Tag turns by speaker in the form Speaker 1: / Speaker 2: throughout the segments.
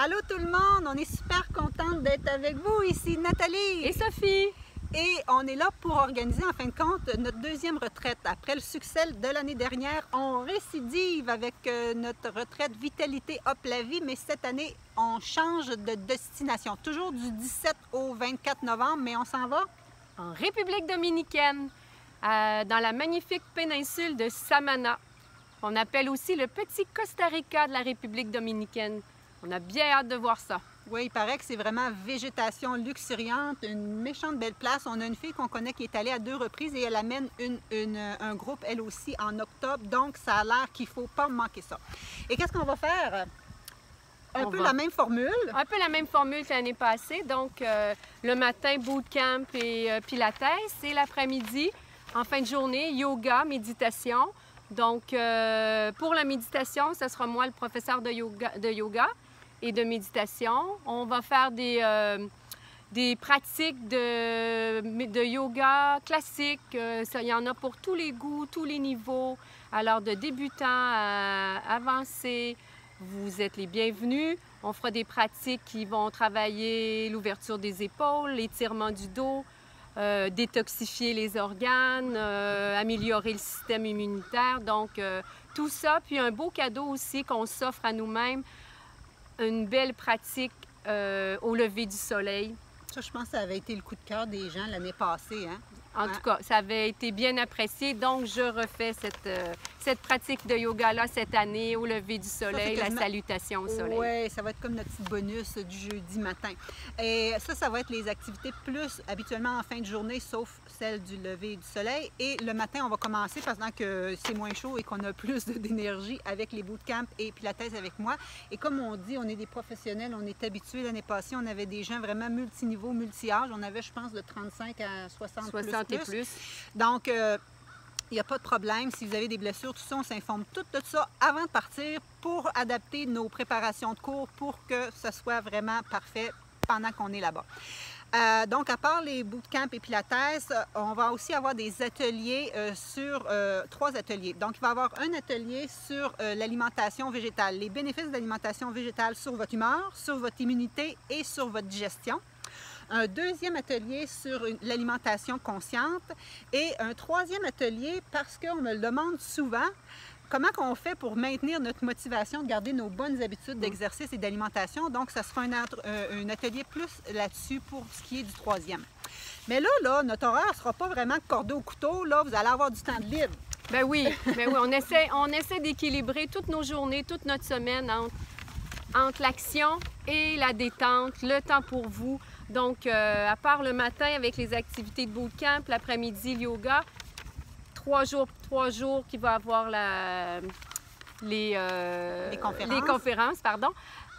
Speaker 1: Allô tout le monde, on est super contente d'être avec vous. Ici Nathalie
Speaker 2: et Sophie.
Speaker 1: Et on est là pour organiser en fin de compte notre deuxième retraite. Après le succès de l'année dernière, on récidive avec notre retraite Vitalité Hop la vie, mais cette année, on change de destination. Toujours du 17 au 24 novembre, mais on s'en va
Speaker 2: En République dominicaine, dans la magnifique péninsule de Samana. On appelle aussi le petit Costa Rica de la République dominicaine. On a bien hâte de voir ça.
Speaker 1: Oui, il paraît que c'est vraiment végétation luxuriante, une méchante belle place. On a une fille qu'on connaît qui est allée à 2 reprises et elle amène un groupe, elle aussi, en octobre. Donc, ça a l'air qu'il ne faut pas manquer ça. Et qu'est-ce qu'on va faire? Un peu la même formule.
Speaker 2: Un peu la même formule que l'année passée. Donc, le matin, bootcamp et pilates. Et l'après-midi, en fin de journée, yoga, méditation. Donc, pour la méditation, ce sera moi le professeur de yoga et de méditation. On va faire des pratiques de yoga classique. Il y en a pour tous les goûts, tous les niveaux. Alors, de débutants à avancés, vous êtes les bienvenus. On fera des pratiques qui vont travailler l'ouverture des épaules, l'étirement du dos, détoxifier les organes, améliorer le système immunitaire. Donc, tout ça, puis un beau cadeau aussi qu'on s'offre à nous-mêmes, une belle pratique au lever du soleil.
Speaker 1: Ça, je pense que ça avait été le coup de cœur des gens l'année passée, hein?
Speaker 2: En tout cas, ça avait été bien apprécié, donc je refais cette pratique de yoga-là cette année au lever du soleil, la salutation au soleil.
Speaker 1: Oui, ça va être comme notre petit bonus du jeudi matin. Et ça va être les activités plus habituellement en fin de journée, sauf celle du lever du soleil. Et le matin, on va commencer pendant que c'est moins chaud et qu'on a plus d'énergie avec les bootcamps et pilates avec moi. Et comme on dit, on est des professionnels, on est habitués. L'année passée, on avait des gens vraiment multiniveaux, multi-âge. On avait, je pense, de 35 à 60 plus. Donc, il n'y a pas de problème. Si vous avez des blessures, tout ça, on s'informe tout de ça avant de partir pour adapter nos préparations de cours pour que ce soit vraiment parfait pendant qu'on est là-bas. Donc, à part les bootcamps et pilates, on va aussi avoir des ateliers sur 3 ateliers. Donc, il va y avoir un atelier sur l'alimentation végétale, les bénéfices de l'alimentation végétale sur votre humeur, sur votre immunité et sur votre digestion. Un deuxième atelier sur l'alimentation consciente et un troisième atelier, parce qu'on me le demande souvent, comment on fait pour maintenir notre motivation de garder nos bonnes habitudes d'exercice et d'alimentation. Donc, ça sera un atelier plus là-dessus pour ce qui est du troisième. Mais là, notre horaire ne sera pas vraiment cordé au couteau. Là, vous allez avoir du temps de libre.
Speaker 2: Ben oui, on essaie d'équilibrer toutes nos journées, toute notre semaine entre l'action et la détente, le temps pour vous. Donc, à part le matin avec les activités de bootcamp, l'après-midi, le yoga, 3 jours qu'il va avoir les conférences, pardon.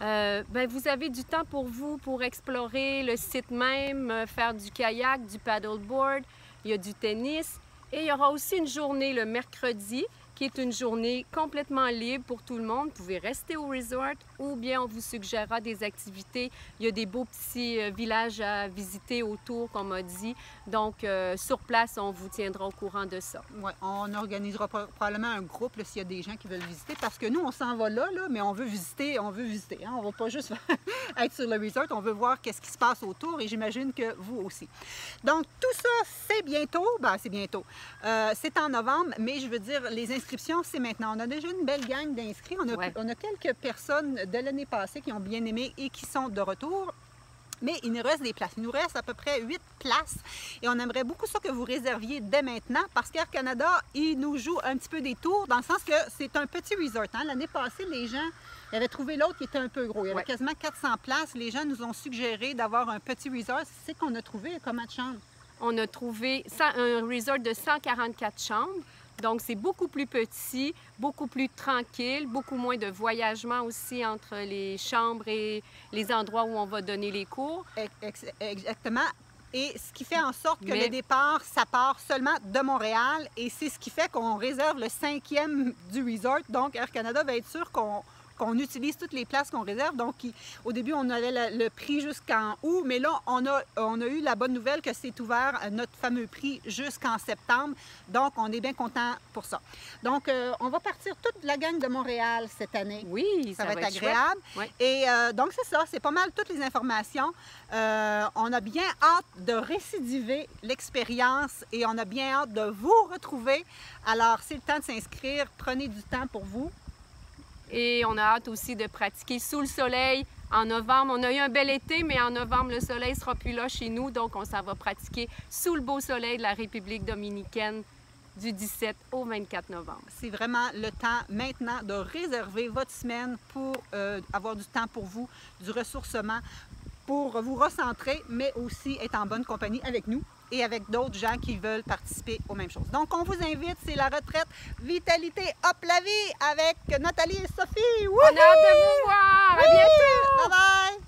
Speaker 2: Ben, vous avez du temps pour vous pour explorer le site même, faire du kayak, du paddleboard, il y a du tennis. Et il y aura aussi une journée le mercredi, qui est une journée complètement libre pour tout le monde. Vous pouvez rester au resort ou bien on vous suggérera des activités. Il y a des beaux petits villages à visiter autour, comme on m'a dit. Donc, sur place, on vous tiendra au courant de ça.
Speaker 1: Oui, on organisera probablement un groupe s'il y a des gens qui veulent visiter, parce que nous, on s'en va là, mais on veut visiter, hein? On ne va pas juste être sur le resort, on veut voir qu'est-ce qui se passe autour et j'imagine que vous aussi. Donc, tout ça, c'est bientôt. Ben, c'est bientôt. C'est en novembre, mais je veux dire, les inscriptions, c'est maintenant. On a déjà une belle gang d'inscrits. On a quelques personnes de l'année passée qui ont bien aimé et qui sont de retour. Mais il nous reste des places. Il nous reste à peu près 8 places. Et on aimerait beaucoup ça que vous réserviez dès maintenant parce qu'Air Canada, il nous joue un petit peu des tours dans le sens que c'est un petit resort. Hein? L'année passée, les gens avaient trouvé l'autre qui était un peu gros. Il y avait quasiment 400 places. Les gens nous ont suggéré d'avoir un petit resort. C'est qu'on a trouvé combien de chambres?
Speaker 2: On a trouvé un resort de 144 chambres. Donc, c'est beaucoup plus petit, beaucoup plus tranquille, beaucoup moins de voyagement aussi entre les chambres et les endroits où on va donner les cours.
Speaker 1: Exactement. Et ce qui fait en sorte que le départ, ça part seulement de Montréal. Et c'est ce qui fait qu'on réserve le 5e du resort. Donc, Air Canada va être sûr qu'on qu'on utilise toutes les places qu'on réserve. Donc, au début, on avait le prix jusqu'en août, mais là, on a eu la bonne nouvelle que c'est ouvert, notre fameux prix, jusqu'en septembre. Donc, on est bien content pour ça. Donc, on va partir toute la gang de Montréal cette année.
Speaker 2: Oui,
Speaker 1: ça va être agréable.
Speaker 2: Oui.
Speaker 1: Et donc, c'est ça, c'est pas mal toutes les informations. On a bien hâte de récidiver l'expérience et on a bien hâte de vous retrouver. Alors, c'est le temps de s'inscrire. Prenez du temps pour vous.
Speaker 2: Et on a hâte aussi de pratiquer sous le soleil en novembre. On a eu un bel été, mais en novembre, le soleil ne sera plus là chez nous. Donc, on s'en va pratiquer sous le beau soleil de la République dominicaine du 17 au 24 novembre.
Speaker 1: C'est vraiment le temps maintenant de réserver votre semaine pour avoir du temps pour vous, du ressourcement, pour vous recentrer, mais aussi être en bonne compagnie avec nous et avec d'autres gens qui veulent participer aux mêmes choses. Donc, on vous invite, c'est la retraite Vitalité Hop la vie avec Nathalie et Sophie. Wouhou!
Speaker 2: On a hâte de vous voir! À bientôt!
Speaker 1: Bye bye!